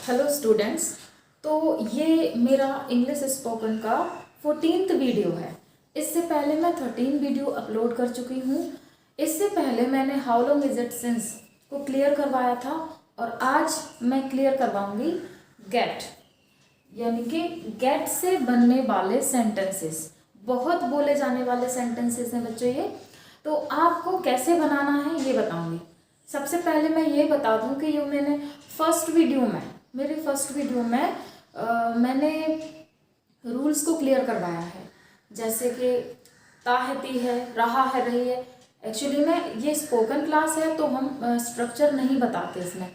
Hello students. तो ये मेरा इंग्लिश स्पोकन का 14th वीडियो है। इससे पहले मैं 13 वीडियो अपलोड कर चुकी हूँ। इससे पहले मैंने how long is it since को क्लियर करवाया था और आज मैं क्लियर करवाऊंगी गेट, यानी कि गेट से बनने वाले सेंटेंसेस। बहुत बोले जाने वाले सेंटेंसेस हैं बच्चों ये। तो आपको कैसे बनाना है ये बताऊंगी। सबसे पहले मैं ये बता दूं कि ये मैंने मेरे फर्स्ट वीडियो में मैंने रूल्स को क्लियर करवाया है। जैसे कि ताहती है, रहा है, रही है। एक्चुअली में ये स्पोकन क्लास है तो हम स्ट्रक्चर नहीं बताते इसमें।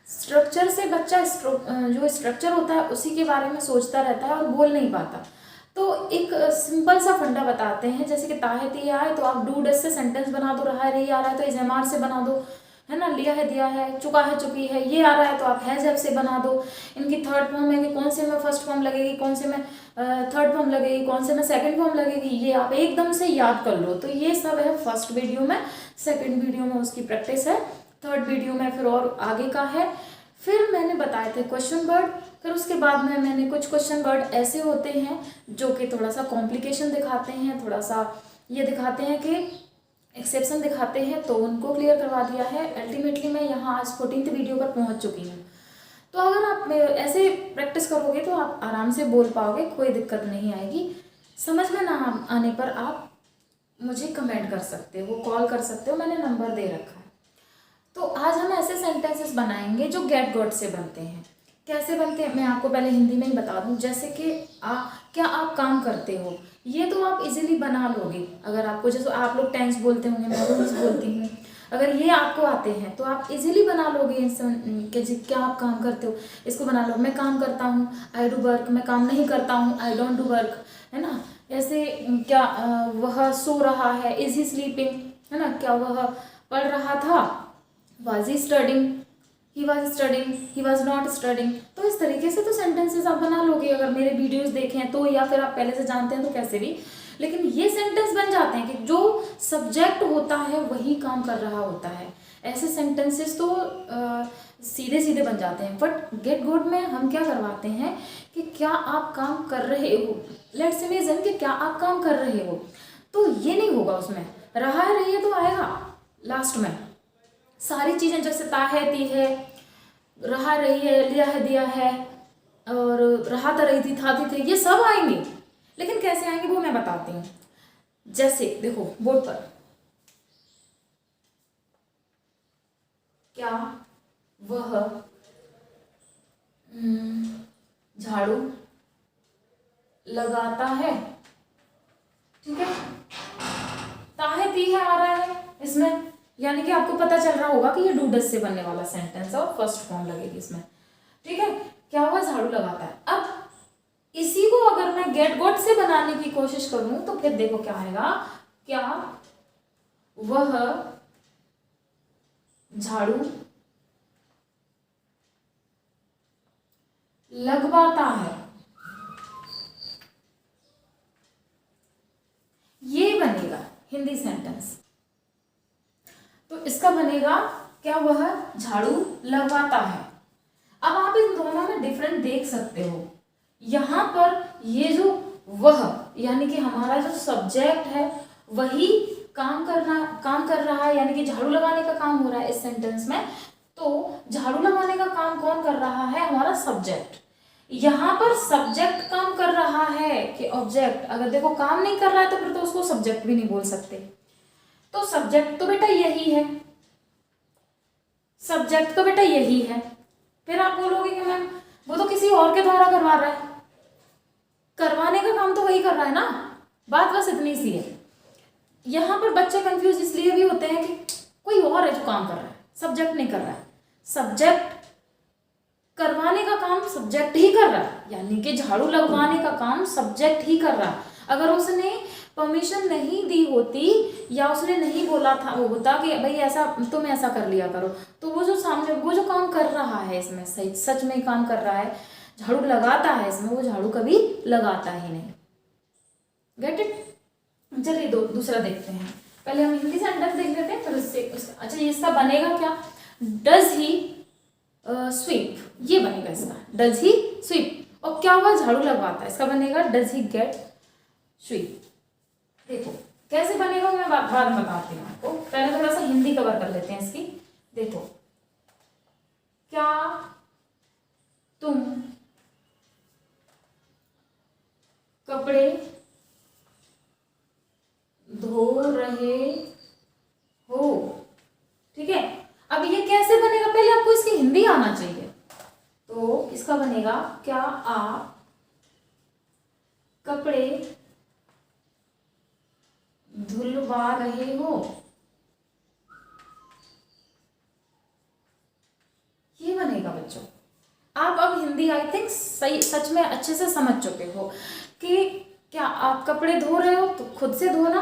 स्ट्रक्चर से बच्चा जो स्ट्रक्चर होता है उसी के बारे में सोचता रहता है और बोल नहीं पाता। तो एक सिंपल सा फंडा बताते हैं। जैसे कि ताहती आए तो आप डू डज से सेंटेंस बना दो, रहा है रही आ रहा है तो इज एम आर से बना दो, है ना। लिया है दिया है, चुका है चुकी है, ये आ रहा है तो आप हैज हैव से बना दो। इनकी थर्ड फॉर्म है कि कौन से में फर्स्ट फॉर्म लगेगी, कौन से में थर्ड फॉर्म लगेगी, कौन से में सेकंड फॉर्म लगेगी, ये आप एकदम से याद कर लो। तो ये सब है फर्स्ट वीडियो में। सेकंड वीडियो में उसकी प्रैक्टिस है। थर्ड वीडियो में फिर और आगे का है। फिर मैंने बताए थे क्वेश्चन वर्ड। फिर उसके बाद में मैंने कुछ क्वेश्चन वर्ड ऐसे होते हैं जो कि थोड़ा सा कॉम्प्लिकेशन दिखाते हैं, थोड़ा सा ये दिखाते हैं कि एक्सेप्शन दिखाते हैं, तो उनको क्लियर करवा दिया है। अल्टीमेटली मैं यहाँ आज 14th वीडियो पर पहुँच चुकी हूँ। तो अगर आप ऐसे प्रैक्टिस करोगे तो आप आराम से बोल पाओगे, कोई दिक्कत नहीं आएगी। समझ में ना आने पर आप मुझे कमेंट कर सकते हो, कॉल कर सकते हो, मैंने नंबर दे रखा है। तो आज हम ऐसे सेंटेंसेस बनाएंगे जो गेट गॉट से बनते हैं। कैसे बनते हैं मैं आपको पहले हिंदी में ही बता दूं। जैसे कि क्या आप काम करते हो, ये तो आप इजीली बना लोगे। अगर आपको, जैसे आप लोग टेंस बोलते होंगे, मैं रूल्स बोलती हूँ, अगर ये आपको आते हैं तो आप इजीली बना लोगे। कि क्या आप काम करते हो, इसको बना लो। मैं काम करता हूँ, आई डू वर्क। मैं काम नहीं करता हूँ, आई डोंट डू वर्क, है ना। ऐसे क्या वह सो रहा है, इज ही स्लीपिंग, है ना। क्या वह पढ़ रहा था, was he studying, he was studying, he was not studying। तो इस तरीके से तो सेंटेंसेस आप बना लोगे अगर मेरे वीडियोस देखें तो, या फिर आप पहले से जानते हैं तो कैसे भी। लेकिन ये सेंटेंस बन जाते हैं कि जो सब्जेक्ट होता है वही काम कर रहा होता है। ऐसे सेंटेंसेस तो सीधे सीधे बन जाते हैं। बट गेट गॉट में हम क्या करवाते हैं कि क्या आप काम कर रहे हो। लेट्स इमेजिन कि क्या आप काम कर रहे हो, तो ये नहीं होगा उसमें। रहा है रही है तो आएगा लास्ट में। सारी चीज़ें जैसे ताहती है, रहा रही है, लिया है दिया है, और रहा था रही थी, था थी थे, ये सब आएंगे। लेकिन कैसे आएंगे वो मैं बताती हूँ। जैसे देखो बोर्ड पर, क्या वह झाड़ू लगाता है, ठीक है। ताहती है आ रहा है इसमें, यानी कि आपको पता चल रहा होगा कि ये डू डज से बनने वाला सेंटेंस है और फर्स्ट फॉर्म लगेगी इसमें, ठीक है। क्या हुआ, झाड़ू लगाता है। अब इसी को अगर मैं गेट गॉट से बनाने की कोशिश करूं तो फिर देखो क्या आएगा। क्या वह झाड़ू लगवाता है, ये बनेगा हिंदी सेंटेंस। तो इसका बनेगा क्या वह झाड़ू लगवाता है। अब आप इन दोनों में डिफरेंट देख सकते हो। यहां पर ये जो वह, यानी कि हमारा जो सब्जेक्ट है वही काम कर रहा है, यानी कि झाड़ू लगाने का काम हो रहा है इस सेंटेंस में। तो झाड़ू लगाने का काम कौन कर रहा है, हमारा सब्जेक्ट। यहां पर सब्जेक्ट काम कर रहा है कि ऑब्जेक्ट। अगर देखो काम नहीं कर रहा है तो फिर तो उसको सब्जेक्ट भी नहीं बोल सकते। तो सब्जेक्ट तो बेटा यही है, सब्जेक्ट तो बेटा यही है। फिर आप बोलोगे कि मैम वो तो किसी और के द्वारा करवा रहा है। करवाने का काम तो वही कर रहा है ना, बात बस इतनी सी है। यहां पर बच्चे कंफ्यूज इसलिए भी होते हैं कि कोई और है जो काम कर रहा है, सब्जेक्ट नहीं कर रहा है। सब्जेक्ट करवाने का काम सब्जेक्ट ही कर रहा है, यानी कि झाड़ू लगवाने का काम सब्जेक्ट ही कर रहा है। अगर उसने परमिशन नहीं दी होती या उसने नहीं बोला था वो होता कि भाई ऐसा तुम ऐसा कर लिया करो, तो वो जो सामने वो जो काम कर रहा है इसमें सही सच में काम कर रहा है, झाड़ू लगाता है इसमें, वो झाड़ू कभी लगाता ही नहीं। Get it. चलिए दूसरा देखते हैं। पहले हम हिंदी सेंटेंस देख लेते हैं फिर उससे अच्छा ये इसका बनेगा क्या। डज ही स्वीप, ये बनेगा इसका, डज ही स्वीप। और क्या हुआ, झाड़ू लगवाता है, इसका बनेगा डज ही गेट स्वीप। देखो कैसे बनेगा मैं बाद में बताती हूँ आपको, पहले थोड़ा सा हिंदी कवर कर लेते हैं इसकी। देखो, क्या तुम कपड़े धो रहे हो, ठीक है। अब ये कैसे बनेगा, पहले आपको इसकी हिंदी आना चाहिए। तो इसका बनेगा, क्या आप कपड़े धुलवा रहे हो, ये बनेगा बच्चों। आप अब हिंदी आई थिंक सही, सच में अच्छे से समझ चुके हो कि क्या आप कपड़े धो रहे हो तो खुद से धोना,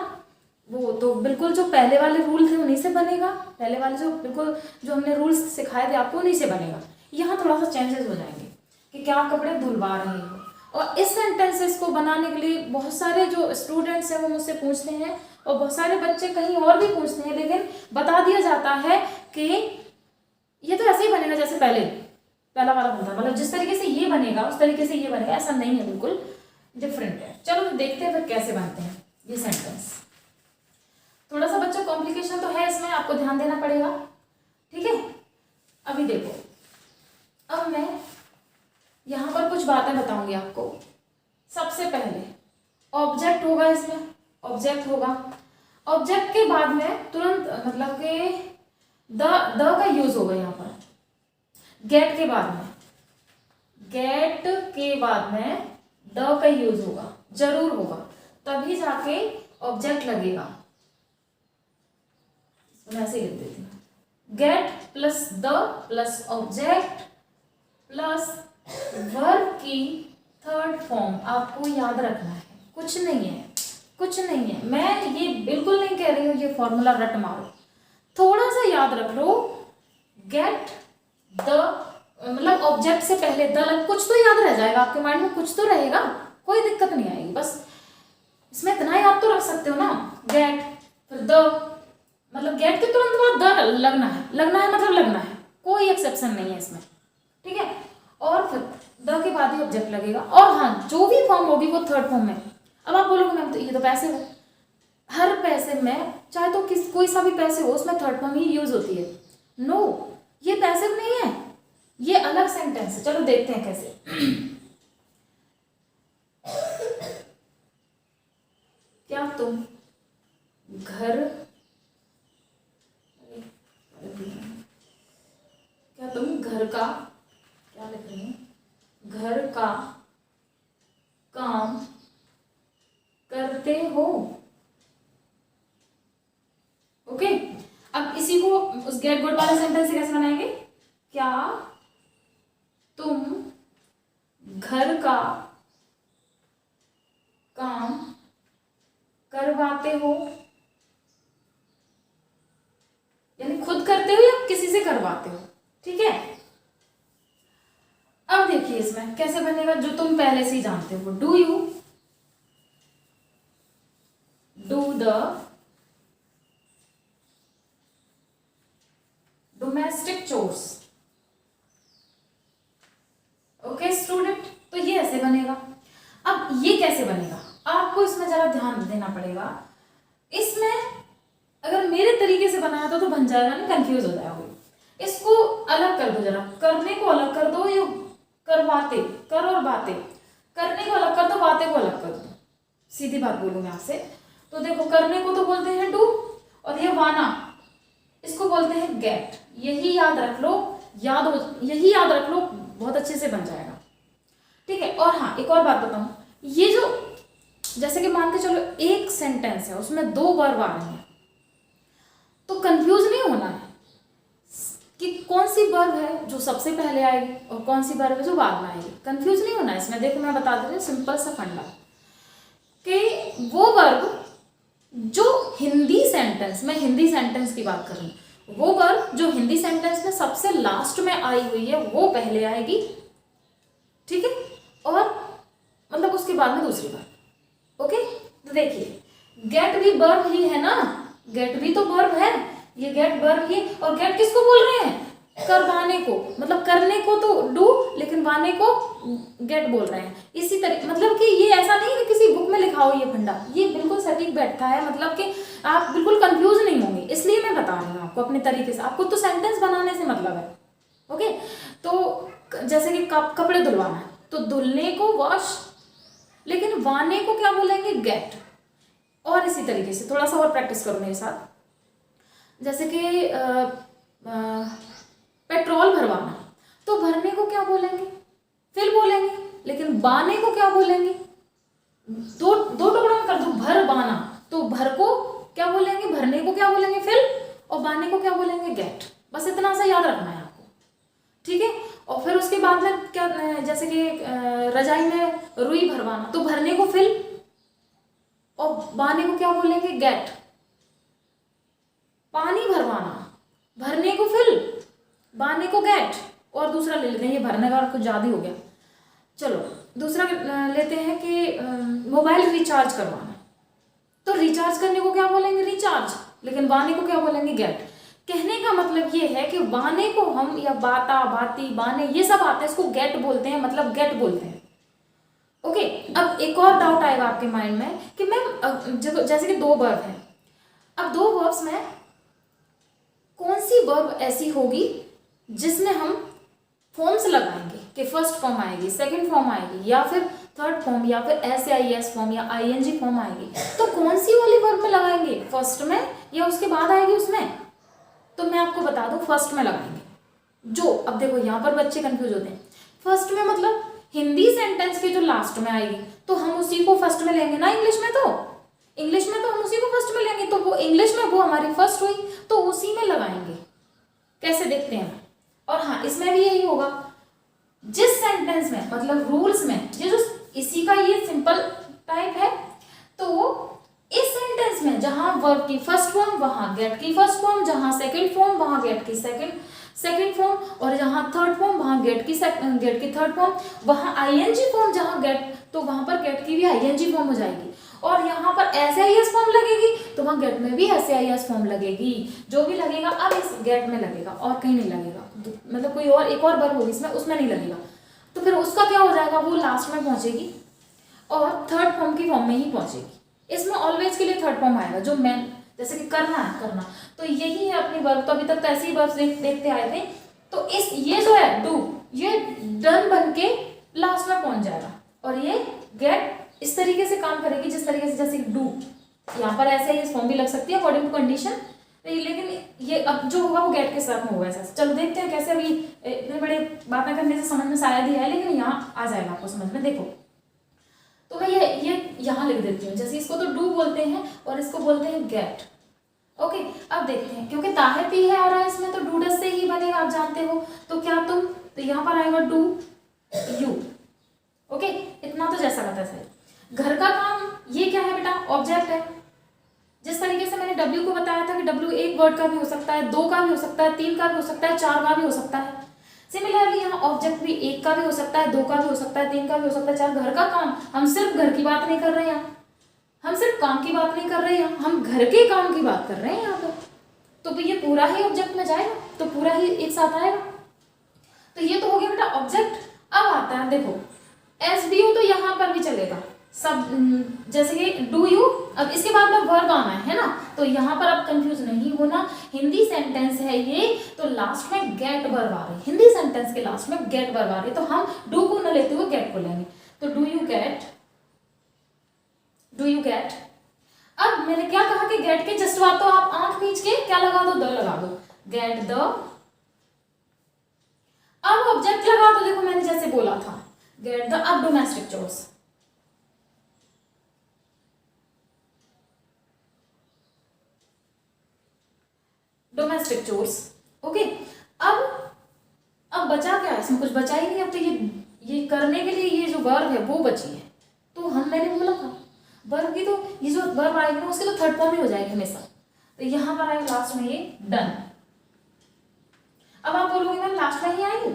वो तो बिल्कुल जो पहले वाले रूल थे उन्हीं से बनेगा, पहले वाले जो बिल्कुल जो हमने रूल्स सिखाए थे आपको उन्हीं से बनेगा। यहाँ थोड़ा सा चेंजेस हो जाएंगे कि क्या आप कपड़े धुलवा रहे हो। और इस सेंटेंसेस को बनाने के लिए बहुत सारे जो स्टूडेंट्स हैं वो मुझसे पूछते हैं, और बहुत सारे बच्चे कहीं और भी पूछते हैं, लेकिन बता दिया जाता है कि ये तो ऐसे ही बनेगा जैसे पहला वाला बनता है, मतलब जिस तरीके से ये बनेगा उस तरीके से ये बनेगा, ऐसा नहीं है, बिल्कुल डिफरेंट है। चलो देखते हैं फिर कैसे बनते हैं ये सेंटेंस। थोड़ा सा बच्चा कॉम्प्लिकेशन तो है इसमें, आपको ध्यान देना पड़ेगा, ठीक है। अभी देखो, अब मैं यहाँ पर कुछ बातें बताऊंगी आपको। सबसे पहले ऑब्जेक्ट होगा, इसमें ऑब्जेक्ट होगा, ऑब्जेक्ट के बाद में तुरंत मतलब कि द का यूज होगा यहाँ पर। गेट के बाद में द का यूज होगा, जरूर होगा, तभी जाके ऑब्जेक्ट लगेगा। मैं ऐसे लिख देती हूँ, gate plus the plus object plus verb की थर्ड फॉर्म आपको याद रखना है। कुछ नहीं है, मैं ये बिल्कुल नहीं कह रही हूँ ये फॉर्मूला रट मारो, थोड़ा सा याद रख लो। गेट द मतलब ऑब्जेक्ट से पहले द लग, कुछ तो याद रह जाएगा आपके माइंड में, कुछ तो रहेगा, कोई दिक्कत नहीं आएगी। बस इसमें इतना याद तो रख सकते हो ना, गेट फिर द, मतलब गेट के तुरंत बाद द लगना है मतलब लगना है, कोई एक्सेप्शन नहीं है इसमें, ठीक है। और फिर द के बाद ही ऑब्जेक्ट लगेगा, और हाँ जो भी फॉर्म होगी वो थर्ड फॉर्म में। अब आप बोलोगे मैम तो ये तो पैसे है, हर पैसे में चाहे तो कोई सा भी पैसे हो उसमें थर्ड फॉर्म ही यूज होती है। नो, ये पैसिव नहीं है, ये अलग सेंटेंस है। चलो देखते हैं कैसे। क्या तुम घर का क्या लिख रही हूँ, घर का काम करते हो, ओके। अब इसी को उस गेट गुड वाले सेंटेंस से कैसे बनाएंगे, क्या तुम घर का काम करवाते हो, यानी खुद करते हो या किसी से करवाते हो, ठीक है। अब देखिए इसमें कैसे बनेगा, जो तुम पहले से ही जानते हो, do you do the domestic chores, okay student. तो ये ऐसे बनेगा। अब ये कैसे बनेगा, आपको इसमें जरा ध्यान देना पड़ेगा। इसमें अगर मेरे तरीके से बनाया तो बन जाएगा ना, कंफ्यूज हो जाएगा। इसको अलग कर दो, जरा करने को अलग कर दो, ये करवाते, कर और बातें, करने को अलग कर दो, बातें को अलग कर दो, सीधी बात बोलूं मैं आपसे। तो देखो, करने को तो बोलते हैं डू, और ये वाना इसको बोलते हैं गेट। यही याद रख लो, यही याद रख लो, बहुत अच्छे से बन जाएगा, ठीक है। और हाँ, एक और बात बताऊं, ये जो जैसे कि मान के चलो एक सेंटेंस है उसमें दो वर्ब आ रहे हैं, तो कंफ्यूज नहीं होना है कि कौन सी वर्ब है जो सबसे पहले आएगी और कौन सी वर्ब है जो बाद में आएगी। कंफ्यूज नहीं होना है इसमें। देखो मैं बता दे रही हूँ सिंपल सा फंडा, कि वो वर्ब जो हिंदी सेंटेंस, मैं हिंदी सेंटेंस की बात कर रही हूँ, वो वर्ब जो हिंदी सेंटेंस में सबसे लास्ट में आई हुई है वो पहले आएगी, ठीक है, और मतलब उसके बाद में दूसरी बार, ओके। तो देखिए गेट भी वर्ब ही है ना, गेट भी तो वर्ब है, ये गेट वर्ब ही, और गेट किसको बोल रहे हैं, करवाने को, मतलब करने को तो डू, लेकिन वाने को गेट बोल रहे हैं। इसी तरह मतलब कि ये ऐसा नहीं है कि किसी बुक में लिखा हो ये फंडा, ये बिल्कुल सटीक बैठता है, मतलब कि आप बिल्कुल कंफ्यूज नहीं होंगे, इसलिए मैं बता रही हूँ आपको अपने तरीके से। आपको तो सेंटेंस बनाने से मतलब है। ओके, तो जैसे कि कपड़े धुलवाना है तो धुलने को वॉश, लेकिन वाने को क्या बोलेंगे, गेट। और इसी तरीके से थोड़ा सा और प्रैक्टिस करो मेरे साथ। जैसे कि पेट्रोल भरवाना, तो भरने को क्या बोलेंगे, फिल बोलेंगे, लेकिन बाने को क्या बोलेंगे, दो दो टुकड़ों में कर दो, भर बाना, तो भर को क्या बोलेंगे, भरने को क्या बोलेंगे, फिल, और बाने को क्या बोलेंगे, गेट। बस इतना सा याद रखना है आपको, ठीक है। और फिर उसके बाद में क्या, जैसे कि रजाई में रुई भरवाना, तो भरने को फिल और बाने को क्या बोलेंगे, गेट। पानी भरवाना, भरने को फिल, बाने को गेट। और दूसरा ले लेते हैं, ये भरने का कुछ ज्यादा हो गया। चलो दूसरा लेते हैं कि मोबाइल रिचार्ज करवाना, तो रिचार्ज करने को क्या बोलेंगे, रिचार्ज, लेकिन बाने को क्या बोलेंगे, गेट। कहने का मतलब ये है कि बाने को हम, या बाता, बाती, बाने, ये सब आते हैं, इसको गेट बोलते हैं, मतलब गेट बोलते हैं। ओके, अब एक और डाउट आएगा आपके माइंड में कि मैम जैसे कि दो वर्ब हैं, अब दो वर्ब्स में कौन सी वर्ब ऐसी होगी जिसमें हम फॉर्म्स लगाएंगे कि फर्स्ट फॉर्म आएगी, सेकंड फॉर्म आएगी, या फिर थर्ड फॉर्म, या फिर SAIS फॉर्म या ING फॉर्म आएगी, तो कौन सी वाली वर्ब में लगाएंगे, फर्स्ट में या उसके बाद आएगी उसमें? तो मैं आपको बता दूं, फर्स्ट में लगाएंगे। जो अब देखो यहाँ पर बच्चे कंफ्यूज होते हैं, फर्स्ट में मतलब हिंदी सेंटेंस के जो लास्ट में आएगी तो हम उसी को फर्स्ट में लेंगे ना, इंग्लिश में तो हम उसी को फर्स्ट में लेंगे, तो वो इंग्लिश में वो हमारी फर्स्ट हुई, तो उसी में लगाएंगे। कैसे देखते हैं? और हाँ, इसमें भी यही होगा, जिस सेंटेंस में मतलब रूल्स में ये जो इसी का ये सिंपल टाइप है, तो इस सेंटेंस में जहां वर्ब की फर्स्ट फॉर्म वहां गेट की फर्स्ट फॉर्म, जहां सेकंड फॉर्म वहां गेट की सेकंड फॉर्म, और जहां थर्ड फॉर्म वहां गेट की थर्ड फॉर्म, वहां ING फॉर्म जहां गेट, तो वहां पर गेट की भी ING फॉर्म हो जाएगी। और यहाँ पर SAIS फॉर्म लगेगी तो वहां गेट में भी SAIS फॉर्म लगेगी। जो भी लगेगा अब इस गेट में लगेगा और कहीं नहीं लगेगा, मतलब कोई और एक और वर्ब होगी इसमें, उसमें नहीं लगेगा। तो फिर उसका क्या हो जाएगा, वो लास्ट में पहुंचेगी और थर्ड फॉर्म की फॉर्म में ही पहुंचेगी। इसमें ऑलवेज के लिए थर्ड फॉर्म आएगा, जो मैन, जैसे कि करना है, करना, तो यही है अपनी वर्ब। तो अभी तक तो ऐसे ही वर्ब देखते आए थे। तो इस ये जो है डू, ये डन बन के लास्ट में पहुंच जाएगा, और ये गेट इस तरीके से काम करेगी जिस तरीके से, जैसे डू, यहाँ पर ऐसे ही फॉर्म भी लग सकती है अकॉर्डिंग टू कंडीशन, लेकिन ये अब जो होगा वो गेट के साथ में होगा ऐसा। चलो देखते हैं कैसे। अभी इतने बड़े बातें करने से समझ में शायद ही है, लेकिन यहाँ आ जाएगा आपको समझ में। देखो तो मैं ये यहाँ लिख देती हूँ, जैसे इसको तो डू बोलते हैं और इसको बोलते हैं गेट। ओके, अब देखते हैं, क्योंकि ताहे पी है और इसमें तो डू डस से ही बनेगा, आप जानते हो। तो क्या तुम, तो यहाँ पर आएगा डू यू। ओके, इतना तो जैसा का तैसा है। घर का काम, ये क्या है बेटा, ऑब्जेक्ट है। जिस तरीके से मैंने W को बताया था कि W एक वर्ड का भी हो सकता है, दो का भी हो सकता है, तीन का भी हो सकता है, चार का भी हो सकता है। सिमिलरली यहाँ ऑब्जेक्ट भी एक का भी हो सकता है, दो का भी हो सकता है, तीन का भी हो सकता है, चार। घर का काम, हम सिर्फ घर की बात नहीं कर रहे हैं, हम सिर्फ काम की बात नहीं कर रहे हैं, हम घर के काम की बात कर रहे हैं यहाँ पर। तो ये पूरा ही ऑब्जेक्ट में जाएगा, तो पूरा ही एक साथ आएगा। तो ये तो हो गया बेटा ऑब्जेक्ट। अब आता है देखो SVO, तो यहाँ पर भी चलेगा सब, जैसे कि डू यू। अब इसके बाद में वर्ब आना है ना, तो यहाँ पर अब कंफ्यूज नहीं होना, हिंदी सेंटेंस है ये, तो लास्ट में गेट वर्ब आ रही है। हिंदी सेंटेंस के लास्ट में गेट वर्ब आ रही है, तो हम डू को न लेते हुए गेट को लेंगे। तो do you get, do you get. अब मैंने क्या कहा कि गेट के जस्ट बाद तो आप आंख मीच के क्या लगा दो, द लगा दो, गेट द। अब ऑब्जेक्ट लगा दो, देखो मैंने जैसे बोला था गेट द। अब domestic chores, domestic chores. Okay, अब बचा क्या है, इसमें कुछ बचा ही नहीं। अब तो ये करने के लिए ये जो वर्ब है वो बची है। तो मैंने बोला था वर्ब की, तो ये जो वर्ब आएगी ना उसकी तो थर्ड फॉर्म ही हो जाएगी हमेशा। तो यहां पर आएगा लास्ट में ये डन। अब आप बोलोगे मैम लास्ट में ही आएगी,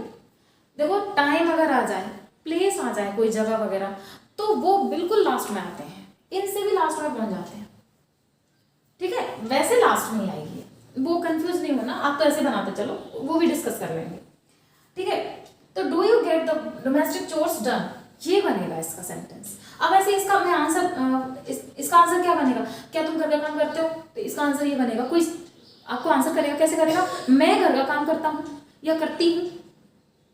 देखो टाइम अगर आ जाए, प्लेस आ जाए, कोई जगह वगैरह, तो वो बिल्कुल लास्ट में आते हैं, इनसे भी लास्ट में पहुंच जाते हैं। ठीक है, वैसे लास्ट में ही आएगी। वो कंफ्यूज नहीं होना, आप तो ऐसे बनाते चलो, वो भी डिस्कस कर लेंगे, ठीक है। तो do you get the domestic chores done, ये बनेगा इसका सेंटेंस। अब ऐसे इसका मैं आंसर इसका आंसर क्या बनेगा, क्या तुम घर का काम करते हो, तो इसका आंसर ये बनेगा। कोई आपको आंसर करेगा, कैसे करेगा, मैं घर का काम करता हूँ या करती हूँ,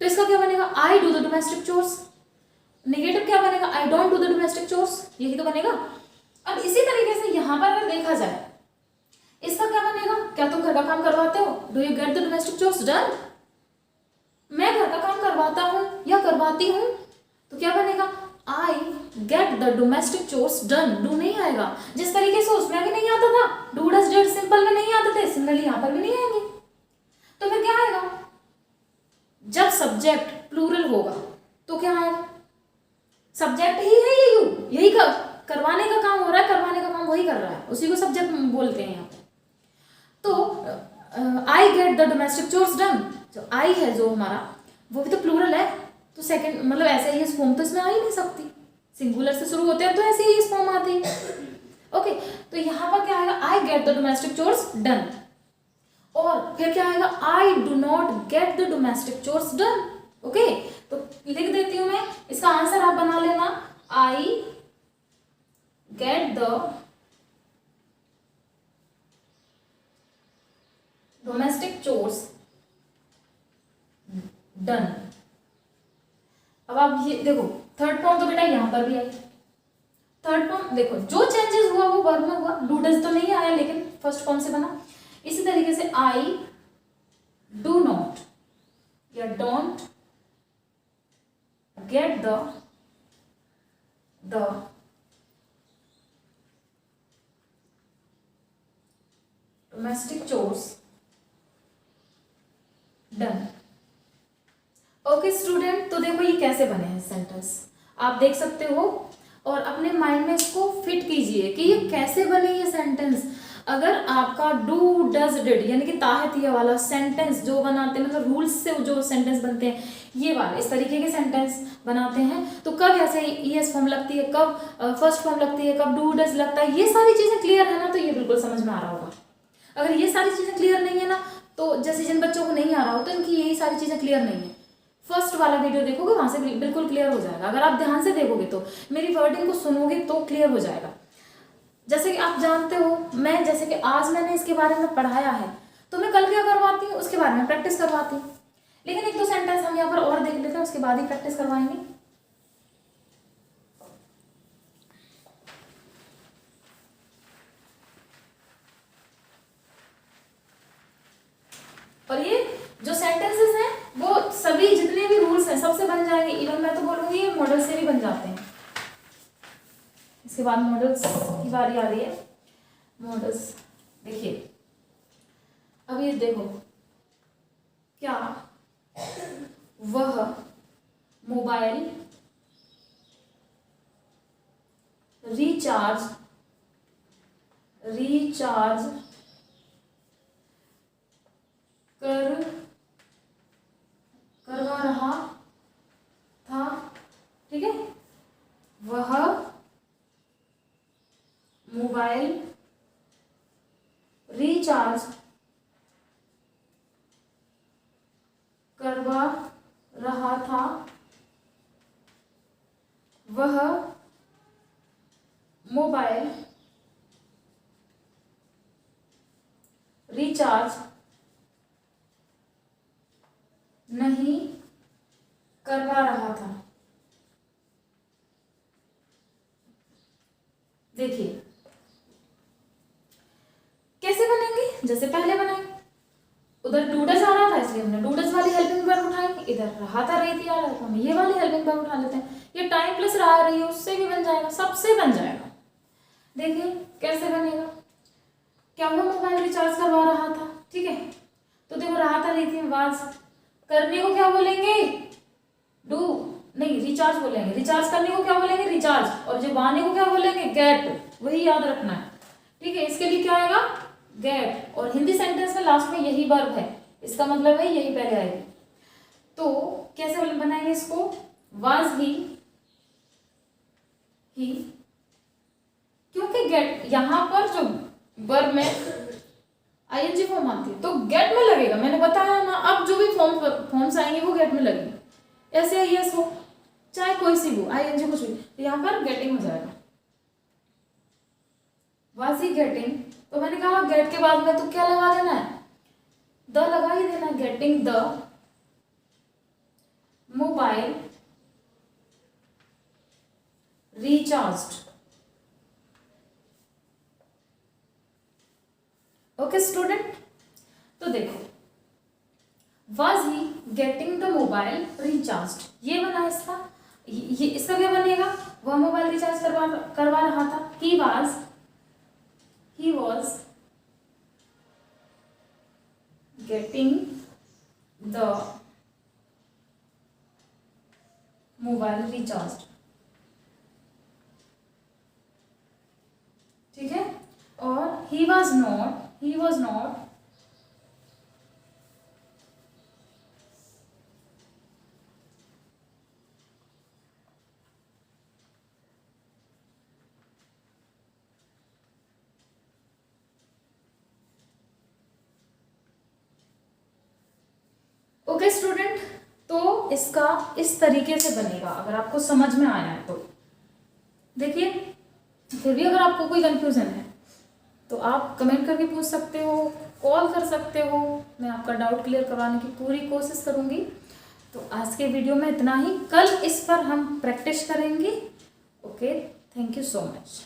तो इसका क्या बनेगा, I do the domestic chores. Negative क्या बनेगा, I don't do the domestic chores, यही तो बनेगा। अब इसी तरीके से यहाँ पर अगर देखा जाए, इसका क्या बनेगा, क्या तुम घर का काम करवाते हो, do you get the domestic chores done. मैं घर का काम करवाता हूँ या करवाती हूँ, तो क्या बनेगा, I get the domestic chores done. Do नहीं आएगा, जिस तरीके से उसमें भी नहीं आता था, डू डज डिड सिंपल में नहीं आते थे, सिमिलरली यहाँ पर भी नहीं आएंगे। तो फिर क्या आएगा, जब सब्जेक्ट प्लूरल होगा तो क्या आएगा, सब्जेक्ट ही है ये, यू यही करवाने का काम हो रहा है, करवाने का काम वही कर रहा है, उसी को सब्जेक्ट बोलते हैं यहाँ पे। तो I get the domestic chores done, जो आई है जो हमारा, वो भी तो प्लूरल है, तो सेकंड मतलब ऐसे ही इस फॉर्म तो इसमें आ ही नहीं सकती, सिंगुलर से शुरू होते हैं तो ऐसे ही इस फॉर्म आती है। ओके, तो यहाँ पर क्या आएगा, I get the domestic chores done, और फिर क्या आएगा, I do not get the domestic chores done. Okay, तो लिख देती हूं मैं, इसका आंसर आप बना लेना, I get the domestic chores done. अब आप ये देखो, थर्ड फॉर्म तो बेटा यहां पर भी आई, थर्ड फॉर्म देखो, जो चेंजेस हुआ वो वर्ब में हुआ, डू डज तो नहीं आया लेकिन फर्स्ट फॉर्म से बना। इसी तरीके से आई डू नॉट या don't get the domestic chores done. Okay student, तो देखो ये कैसे बने हैं सेंटेंस, आप देख सकते हो, और अपने माइंड में इसको फिट कीजिए कि ये कैसे बने ये सेंटेंस। अगर आपका डू डज डिड यानी कि ताहतिया वाला सेंटेंस जो बनाते हैं, मतलब रूल्स से जो सेंटेंस बनते हैं, ये वाले इस तरीके के सेंटेंस बनाते हैं, तो कब ऐसे ईएस फॉर्म लगती है, कब फर्स्ट फॉर्म लगती है, कब डू डज लगता है, ये सारी चीजें क्लियर है ना, तो ये बिल्कुल समझ में आ रहा होगा। अगर ये सारी चीजें क्लियर नहीं है ना, तो जैसे जिन बच्चों को नहीं आ रहा हो, तो इनकी यही सारी चीजें क्लियर नहीं है, फर्स्ट वाला वीडियो देखोगे वहां से बिल्कुल क्लियर हो जाएगा। अगर आप ध्यान से देखोगे तो, मेरी वर्डिंग को सुनोगे तो क्लियर हो जाएगा। जैसे कि आप जानते हो, मैं जैसे कि आज मैंने इसके बारे में पढ़ाया है, तो मैं कल क्या करवाती हूँ, उसके बारे में प्रैक्टिस करवाती हूँ। लेकिन एक दो सेंटेंस हम यहाँ पर और देख लेते हैं, उसके बाद ही प्रैक्टिस करवाएंगे। और ये जो सेंटेंसेस हैं वो सभी जितने भी रूल्स हैं सबसे बन जाएंगे, इवन मैं तो बोलूंगी ये मॉडल से भी बन जाते हैं। इसके बाद मॉडल्स की बारी आ रही है। मॉडल्स देखिए, अब ये देखो, क्या वह मोबाइल रिचार्ज करवा रहा था, ठीक है, वह मोबाइल रिचार्ज करवा रहा था, वह मोबाइल रिचार्ज नहीं करवा रहा था। देखिए कैसे बनेंगे, जैसे पहले बनाए, उधर डूडस आ रहा था इसलिए हमने डूडस वाली हेल्पिंग वर्ब उठाई, इधर रहा था रही थी आ रहा था, हम ये वाली हेल्पिंग वर्ब उठा लेते हैं। ये टाइम प्लस रहा रही है, उससे भी बन जाएगा, सबसे बन जाएगा। देखिए कैसे बनेगा, क्या वो मोबाइल रिचार्ज करवा रहा था, ठीक है, तो देखो रहा था रही थी, आवाज करने को क्या बोलेंगे, डू नहीं रिचार्ज बोलेंगे, रिचार्ज करने को क्या बोलेंगे, रिचार्ज, और जब आने को क्या बोलेंगे, गेट, वही याद रखना है, ठीक है। इसके लिए क्या आएगा, गेट, और हिंदी सेंटेंस में लास्ट में यही वर्ब है, इसका मतलब है यही पहले आएगी। तो कैसे बनाएंगे इसको, वाज ही, क्योंकि गेट यहां पर जो वर्ब में आईएनजी फॉर्म आती है तो गेट में लगेगा, मैंने बताया ना। अब जो भी फॉर्म्स आएंगे वो गेट में लगेंगे। ऐसे आई एस हो चाहे कोई सी हो, आईएनजी कुछ भी, तो यहाँ पर गेटिंग हो जाएगा। वाज ही गेटिंग, तो मैंने कहा गेट के बाद में तो क्या लगा देना है, द लगा ही देना। Getting the mobile recharged. Okay student, तो देखो was he getting the mobile recharged, ये बना इसका। ये इसका क्या बनेगा, वह मोबाइल रिचार्ज करवा रहा था। He was getting the mobile recharged, ठीक है। और he was not okay student, तो इसका इस तरीके से बनेगा। अगर आपको समझ में आया है तो देखिए, फिर भी अगर आपको कोई कंफ्यूजन है तो आप कमेंट करके पूछ सकते हो, कॉल कर सकते हो, मैं आपका डाउट क्लियर करवाने की पूरी कोशिश करूँगी। तो आज के वीडियो में इतना ही, कल इस पर हम प्रैक्टिस करेंगे। Okay, thank you so much.